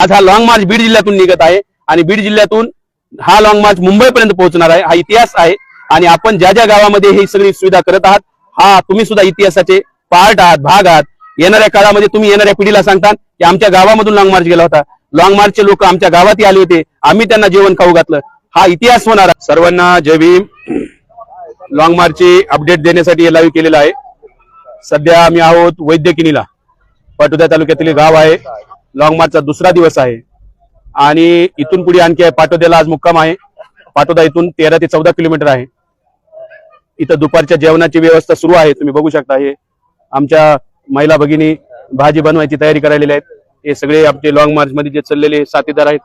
आज हा long march Beed जिल्ह्यातून निघत आहे आणि बीड जिल्ह्यातून हा लॉंग मार्च मुंबईपर्यंत पोहोचणार आहे। हा इतिहास आहे आणि आपण ज्या ज्या गावामध्ये ही सगळी सुविधा करत आहात, हा तुम्ही सुद्धा इतिहासाचे पार्ट आहात, भाग आहात। येणाऱ्या काळामध्ये तुम्ही येणाऱ्या पिढीला सांगता की आमच्या गावामधून लॉंग मार्च गेला होता, लॉंग मार्चचे लोक आमच्या गावातही आले होते, आम्ही त्यांना जेवण खाऊ घातलं। हा इतिहास होणार आहे। सर्वांना जय भीम। लॉंग मार्चची अपडेट देण्यासाठी लाईव्ह केलेला आहे। सध्या आम्ही आहोत वैद्यकिनीला, पाटोदा तालुक्यातील गाव आहे। लॉंग मार्चचा दुसरा दिवस आहे आणि इथून पुढे आणखी आहे पाटोद्याला आज मुक्काम आहे। पाटोदा इथून 13 ते 14 किलोमीटर आहे। इथं दुपारच्या जेवणाची व्यवस्था सुरू आहे, तुम्ही बघू शकता। हे आमच्या महिला भगिनी भाजी बनवायची तयारी करायला आहेत। हे सगळे आमचे लॉंग मार्च मध्ये जे चाललेले साथीदार आहेत।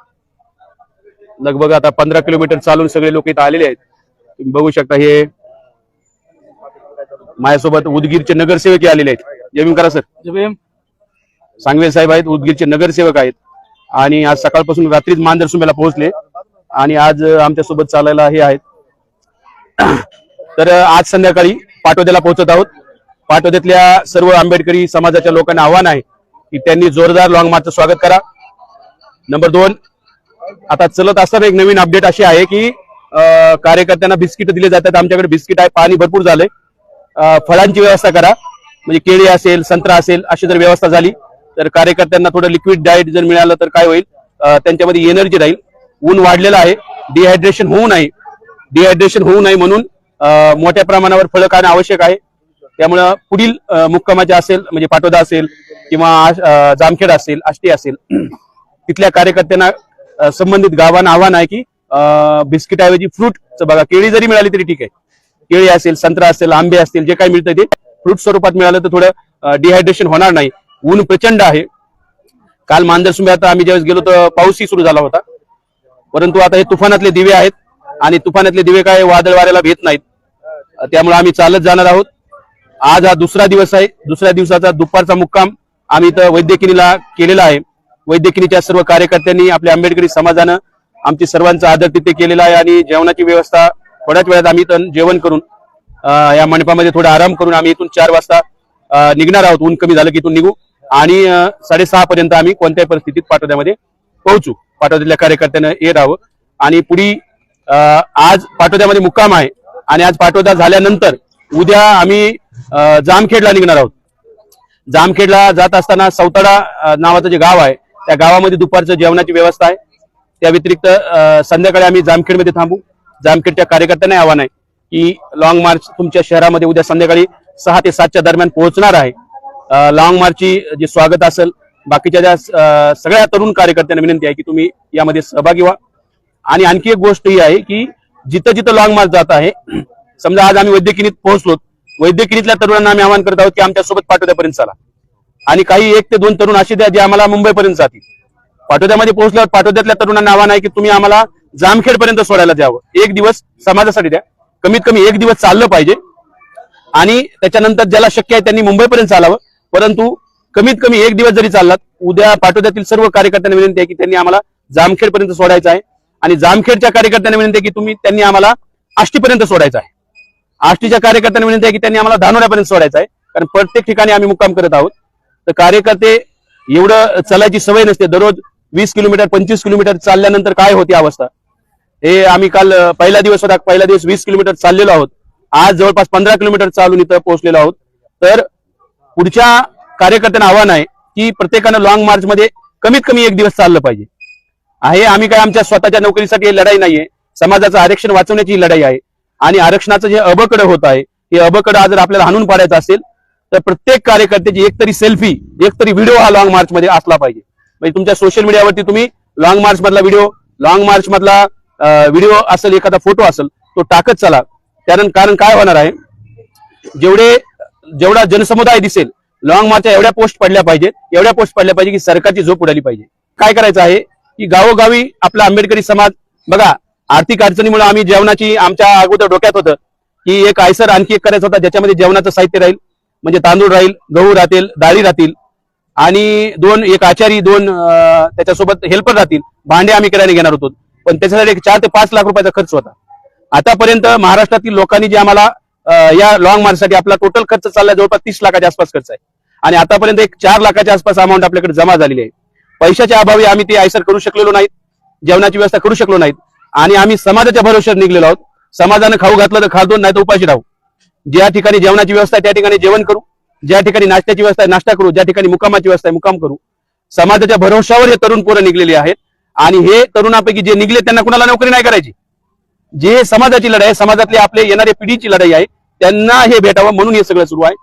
लगभग आता 15 किलोमीटर चालून सगळे लोक इथं आलेले आहेत, तुम्ही बघू शकता। हे माझ्यासोबत उदगीरचे नगरसेवक आलेले आहेत। जय भीम करा सर। जय भीम। सांगवे साहेब आहेत, उदगीरचे नगरसेवक आहेत आणि आज सकाळपासून रात्रीच मांजरसुंबेला पोहोचले आणि आज आमच्यासोबत चालायला हे आहेत। तर आज संध्याकाळी पाटोद्याला पोहोचत आहोत। पाटोद्यातल्या सर्व आंबेडकरी समाजाच्या लोकांना आव्हान आहे की त्यांनी जोरदार लॉंग मार्चचं स्वागत करा। नंबर 2, आता चलत असताना एक नवीन अपडेट अशी आहे की कार्यकर्त्यांना बिस्किट दिले जातात। आमच्याकडे बिस्किट आहे, पाणी भरपूर झालंय। फळांची व्यवस्था करा, म्हणजे केळी असेल, संत्रा असेल, अशी जर व्यवस्था झाली तर कार्यकर्त्यांना थोडं लिक्विड डाएट जर मिळालं तर काय होईल, त्यांच्यामध्ये एनर्जी राहील। ऊन वाढलेलं आहे, डिहायड्रेशन होऊ नये म्हणून मोठ्या प्रमाणावर फळं खाणं आवश्यक आहे। त्यामुळं पुढील मुक्कामाचे असेल, म्हणजे पाटोदा असेल किंवा जामखेड असेल, आष्टी असेल, तिथल्या कार्यकर्त्यांना संबंधित गावांना आव्हान आहे की बिस्किटऐवजी फ्रूटचं बघा, केळी जरी मिळाली तरी ठीक आहे, केळी असेल, संत्रा असेल, आंबे असतील, जे काही मिळतं ते फ्रूट स्वरूपात मिळालं तर थोडं डिहायड्रेशन होणार नाही। ऊन प्रचंड आहे। काल मांजरसुंबे आता आम्ही ज्यावेळेस गेलो तर पाऊसही सुरू झाला होता, परंतु आता हे तुफानातले दिवे आहेत आणि तुफानातले दिवे काय वादळ वाऱ्याला भेट नाहीत, त्यामुळे आम्ही चालत जाणार आहोत। आज हा दुसरा दिवस आहे। दुसऱ्या दिवसाचा दुपारचा मुक्काम आम्ही इथं वैद्यकिनीला केलेला आहे। वैद्यकिनीच्या सर्व कार्यकर्त्यांनी, आपल्या आंबेडकरी समाजानं आमची सर्वांचं आदर तिथे केलेला आहे आणि जेवणाची व्यवस्था थोड्याच वेळात आम्ही इथं जेवण करून या मंडपामध्ये थोडा आराम करून आम्ही इथून 4 वाजता निघणार आहोत। ऊन कमी झालं की इथून निघू आणि 6:30 पर्यंत आम्ही कोणत्याही परिस्थितीत पाटोद्यामध्ये पोहोचू। पाटोद्यातल्या कार्यकर्त्यांना ये राहावं आणि पुढे आज पाटोद्यामध्ये मुक्काम आहे आणि आज पाटोदा झाल्यानंतर उद्या आम्ही जामखेडला निघणार आहोत। जामखेडला जात असताना सौताडा नावाचं जे गाव आहे, त्या गावामध्ये दुपारचं जेवणाची व्यवस्था आहे। त्या व्यतिरिक्त संध्याकाळी आम्ही जामखेडमध्ये थांबू। जामखेडच्या कार्यकर्त्यांना आव्हान आहे की लॉंग मार्च तुमच्या शहरामध्ये उद्या संध्याकाळी 6 ते 7च्या दरम्यान पोहोचणार आहे। लॉंग मार्चची जे स्वागत असेल, बाकीच्या ज्या सगळ्या तरुण कार्यकर्त्यांना विनंती आहे की तुम्ही यामध्ये सहभागी व्हा। आणि आणखी एक गोष्ट ही आहे की जिथं जिथं लॉंग मार्च जात आहे, समजा आज आम्ही वैद्यकिनीत पोहोचलो, वैद्यकिनीतल्या तरुणांना आम्ही आवाहन करत आहोत की आमच्यासोबत पाटोद्यापर्यंत चला आणि काही 1 ते 2 तरुण असे द्या जे आम्हाला मुंबईपर्यंत जातील। पाटोद्यामध्ये पोहोचल्यावर पाटोद्यातल्या तरुणांना आव्हान आहे की तुम्ही आम्हाला जामखेडपर्यंत सोडायला द्यावं। 1 दिवस समाजासाठी द्या, कमीत कमी 1 दिवस चाललं पाहिजे आणि त्याच्यानंतर ज्याला शक्य आहे त्यांनी मुंबईपर्यंत चालावं, परंतु कमीत कमी 1 दिवस जरी चाललात, उद्या पाटोद्यातील सर्व कार्यकर्त्यांना विनंती आहे की त्यांनी आम्हाला जामखेडपर्यंत सोडायचं आहे आणि जामखेडच्या कार्यकर्त्यांना विनंती आहे की त्यांनी आम्हाला आष्टीपर्यंत सोडायचं आहे। आष्टीच्या कार्यकर्त्यांना विनंती आहे की त्यांनी आम्हाला धानोऱ्यापर्यंत सोडायचं आहे, कारण प्रत्येक ठिकाणी आम्ही मुक्काम करत आहोत। तर कार्यकर्ते एवढं चालायची सवय नसते, दररोज 20 किलोमीटर 25 किलोमीटर चालल्यानंतर काय होती अवस्था, हे आम्ही काल पहिला दिवस होता, पहिला दिवस 20 किलोमीटर चाललेलो आहोत, आज जवळपास 15 किलोमीटर चालून इथं पोहोचलेलो आहोत। तर पुढच्या कार्यकर्त्यांना आव्हान आहे की प्रत्येकानं लॉंग मार्च मध्ये कमीत कमी 1 दिवस चाललं पाहिजे आहे। आम्ही काय आमच्या स्वतःच्या नोकरीसाठी ही लढाई नाहीये, समाजाचं आरक्षण वाचवण्याची ही लढाई आहे आणि आरक्षणाचं जे अबकड होत आहे, हे अबकड जर आपल्याला हाणून पाडायचं असेल तर प्रत्येक कार्यकर्त्याची एकतरी सेल्फी, एकतरी व्हिडिओ हा लॉंग मार्च मध्ये असला पाहिजे। म्हणजे तुमच्या सोशल मीडियावरती तुम्ही लॉंग मार्च मधला व्हिडिओ, लॉंग मार्च मधला व्हिडिओ असेल, एखादा फोटो असेल, तो टाकत चला। कारण काय होणार आहे, जेवढा जनसमुदाय दिसेल, लॉंग मार्चच्या एवढ्या पोस्ट पडल्या पाहिजे की सरकारची झोप उडाली पाहिजे। काय करायचं आहे की गावोगावी आपला आंबेडकरी समाज बघा, आर्थिक अडचणीमुळे आम्ही जेवणाची आमच्या अगोदर डोक्यात होतं की एक आयसर आणखी एक करायचं होता, ज्याच्यामध्ये जेवणाचं साहित्य राहील, म्हणजे तांदूळ राहील, गहू राहतील, डाळी राहतील आणि एक आचारी, 2 त्याच्यासोबत हेल्पर राहतील। भांडे आम्ही किराने घेणार होतो, पण त्याच्यासाठी 4 ते 5 लाख रुपयाचा खर्च होता। आतापर्यंत महाराष्ट्रातील लोकांनी जे आम्हाला या लॉंग मार्चसाठी आपला टोटल खर्च चालला जवळपास 30 लाखाच्या आसपास खर्च आहे आणि आतापर्यंत एक 4 लाखाच्या आसपास अमाऊंट आपल्याकडे जमा झालेली आहे। पैशाच्या अभावी आम्ही ते आयसर करू शकलेलो नाहीत, जेवणाची व्यवस्था करू शकलो नाहीत आणि आम्ही समाजाच्या भरोश्यावर निघलेलो आहोत. समाजानं खाऊ घातलं तर खातो, नाही तर उपाशी राहू. ज्या ठिकाणी जेवणाची व्यवस्था आहे त्या ठिकाणी जेवण करू, ज्या ठिकाणी नाश्त्याची व्यवस्था आहे नाश्ता करू, ज्या ठिकाणी मुक्कामाची व्यवस्था आहे मुक्काम करू. समाजाच्या भरोश्यावर हे तरुण पोरं निघलेले आहेत आणि हे तरुणापैकी जे निघले त्यांना कुणाला नोकरी नाही करायची. जे समाजाची लढाई आहे, समाजातली आपले येणाऱ्या पिढीची लढाई आहे, त्यांना हे भेटावं म्हणून हे सगळं सुरू आहे.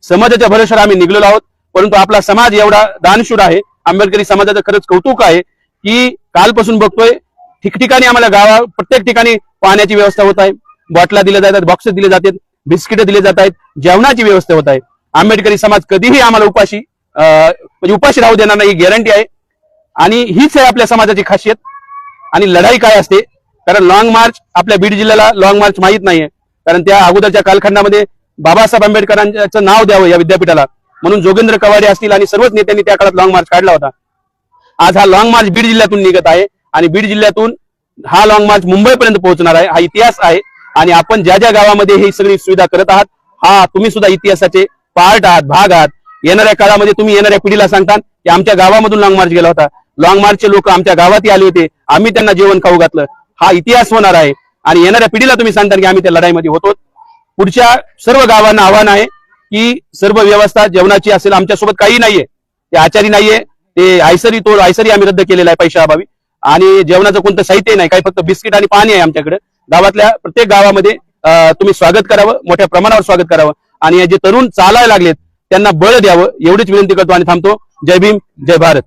समाजाच्या भरोश्यावर आम्ही निघलेलो आहोत, परंतु आपला समाज एवढा दानशूर आहे. आंबेडकरी समाजाचं खरंच कौतुक आहे की कालपासून बघतोय ठिकठिकाणी आम्हाला प्रत्येक ठिकाणी पाण्याची व्यवस्था होत आहे, बॉटला दिल्या जातात, बॉक्स दिले जातात, बिस्किट दिले जात आहेत, जेवणाची व्यवस्था होत आहे. आंबेडकरी समाज कधीही आम्हाला उपाशी राहू देणार नाही, ही गॅरंटी आहे. आणि हीच आहे आपल्या समाजाची खासियत. आणि लढाई काय असते, कारण लॉंग मार्च आपल्या बीड जिल्ह्याला लॉंग मार्च माहीत नाहीये, कारण त्या अगोदरच्या कालखंडामध्ये बाबासाहेब आंबेडकरांचं नाव द्यावं या विद्यापीठाला म्हणून जोगेंद्र कवाडे असतील आणि सर्वच नेत्यांनी त्या काळात लॉंग मार्च काढला होता. आज हा लॉंग मार्च बीड जिल्ह्यातून निघत आहे आणि बीड जिल्ह्यातून हा लॉंग मार्च मुंबईपर्यंत पोहोचणार आहे. हा इतिहास आहे आणि आपण ज्या ज्या गावामध्ये ही सगळी सुविधा करत आहात, हा तुम्ही सुद्धा इतिहासाचे पार्ट आहात, भाग आहात. येणाऱ्या काळामध्ये तुम्ही येणाऱ्या पिढीला सांगता की आमच्या गावामधून लॉंग मार्च गेला होता, लॉंग मार्चचे लोक आमच्या गावातही आले होते, आम्ही त्यांना जेवण खाऊ घातलं. हा इतिहास होणार आहे आणि येणाऱ्या पिढीला तुम्ही सांगता की आम्ही त्या लढाईमध्ये होतो. पुढच्या सर्व गावांना आव्हान आहे की सर्व व्यवस्था जेवणाची असेल. आमच्यासोबत काही नाहीये, ते आचारी नाहीये, ते आयसरी आम्ही रद्द केलेला आहे पैशा अभावी. आणि जेवणाचं कोणतं साहित्य नाही, काही फक्त बिस्किट आणि पाणी आहे आमच्याकडे. गावातल्या प्रत्येक गावामध्ये तुम्ही स्वागत करावं, मोठ्या प्रमाणावर स्वागत करावं आणि जे तरुण चालायला लागलेत त्यांना बळ द्यावं एवढीच विनंती करतो आणि थांबतो. जय भीम, जय भारत.